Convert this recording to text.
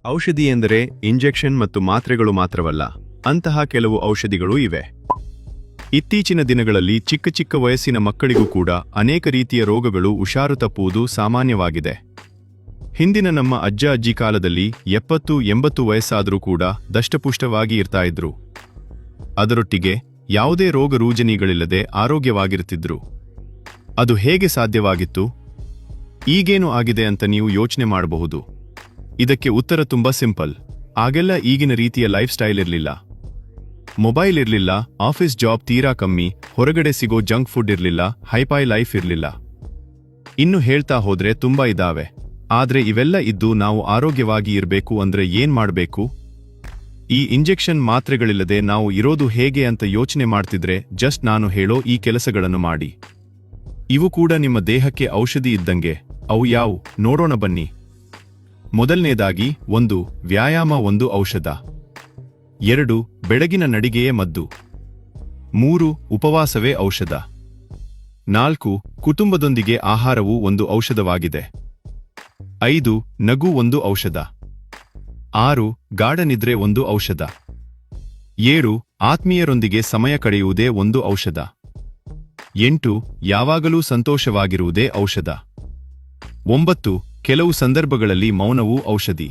ಔಷಧಿ ಎಂದರೆ ಇಂಜೆಕ್ಷನ್ ಮತ್ತು ಮಾತ್ರೆಗಳು ಮಾತ್ರವಲ್ಲ, ಅಂತಹ ಕೆಲವು ಔಷಧಿಗಳೂ ಇವೆ. ಇತ್ತೀಚಿನ ದಿನಗಳಲ್ಲಿ ಚಿಕ್ಕ ಚಿಕ್ಕ ವಯಸ್ಸಿನ ಮಕ್ಕಳಿಗೂ ಕೂಡ ಅನೇಕ ರೀತಿಯ ರೋಗಗಳು ಹುಷಾರು ತಪ್ಪುವುದು ಸಾಮಾನ್ಯವಾಗಿದೆ. ಹಿಂದಿನ ನಮ್ಮ ಅಜ್ಜ ಅಜ್ಜಿ ಕಾಲದಲ್ಲಿ 70-80 ವಯಸ್ಸಾದರೂ ಕೂಡ ದಷ್ಟಪುಷ್ಟವಾಗಿ ಇರ್ತಾ ಇದ್ರು. ಅದರೊಟ್ಟಿಗೆ ಯಾವುದೇ ರೋಗ ರುಜಿನಗಳಿಲ್ಲದೆ ಆರೋಗ್ಯವಾಗಿರುತ್ತಿದ್ರು. ಅದು ಹೇಗೆ ಸಾಧ್ಯವಾಗಿತ್ತು? ಈಗೇನು ಆಗಿದೆ ಅಂತ ನೀವು ಯೋಚನೆ ಮಾಡಬಹುದು. ಇದಕ್ಕೆ ಉತ್ತರ ತುಂಬಾ ಸಿಂಪಲ್. ಆಗೆಲ್ಲ ಈಗಿನ ರೀತಿಯ ಲೈಫ್ ಸ್ಟೈಲ್ ಇರಲಿಲ್ಲ. ಮೊಬೈಲ್ ಇರಲಿಲ್ಲ, ಆಫೀಸ್ ಜಾಬ್ ತೀರಾ ಕಮ್ಮಿ, ಹೊರಗಡೆ ಸಿಗೋ ಜಂಕ್ ಫುಡ್ ಇರಲಿಲ್ಲ, ಹೈಫೈ ಲೈಫ್ ಇರಲಿಲ್ಲ. ಇನ್ನು ಹೇಳ್ತಾ ಹೋದ್ರೆ ತುಂಬಾ ಇದಾವೆ. ಆದ್ರೆ ಇವೆಲ್ಲ ಇದ್ದು ನಾವು ಆರೋಗ್ಯವಾಗಿ ಇರಬೇಕು ಅಂದ್ರೆ ಏನ್ ಮಾಡಬೇಕು? ಈ ಇಂಜೆಕ್ಷನ್ ಮಾತ್ರೆಗಳಿಲ್ಲದೆ ನಾವು ಇರೋದು ಹೇಗೆ ಅಂತ ಯೋಚನೆ ಮಾಡ್ತಿದ್ರೆ ಜಸ್ಟ್ ನಾನು ಹೇಳೋ ಈ ಕೆಲಸಗಳನ್ನು ಮಾಡಿ. ಇವು ಕೂಡ ನಿಮ್ಮ ದೇಹಕ್ಕೆ ಔಷಧಿ ಇದ್ದಂಗೆ. ಅವು ಯಾವು ನೋಡೋಣ ಬನ್ನಿ. ಮೊದಲನೇದಾಗಿ 1. ವ್ಯಾಯಾಮ ಒಂದು ಔಷಧ. 2. ಬೆಳಗಿನ ನಡಿಗೆಯೇ ಮದ್ದು. 3. ಉಪವಾಸವೇ ಔಷಧ. 4. ಕುಟುಂಬದೊಂದಿಗೆ ಆಹಾರವು ಒಂದು ಔಷಧವಾಗಿದೆ. 5. ನಗು ಒಂದು ಔಷಧ. 6. ಗಾಢ ನಿದ್ರೆ ಒಂದು ಔಷಧ. 7. ಆತ್ಮೀಯರೊಂದಿಗೆ ಸಮಯ ಕಳೆಯುವುದೇ ಒಂದು ಔಷಧ. 8. ಯಾವಾಗಲೂ ಸಂತೋಷವಾಗಿರುವುದೇ ಔಷಧ. 9. ಕೆಲವು ಸಂದರ್ಭಗಳಲ್ಲಿ ಮೌನವೂ ಔಷಧಿ.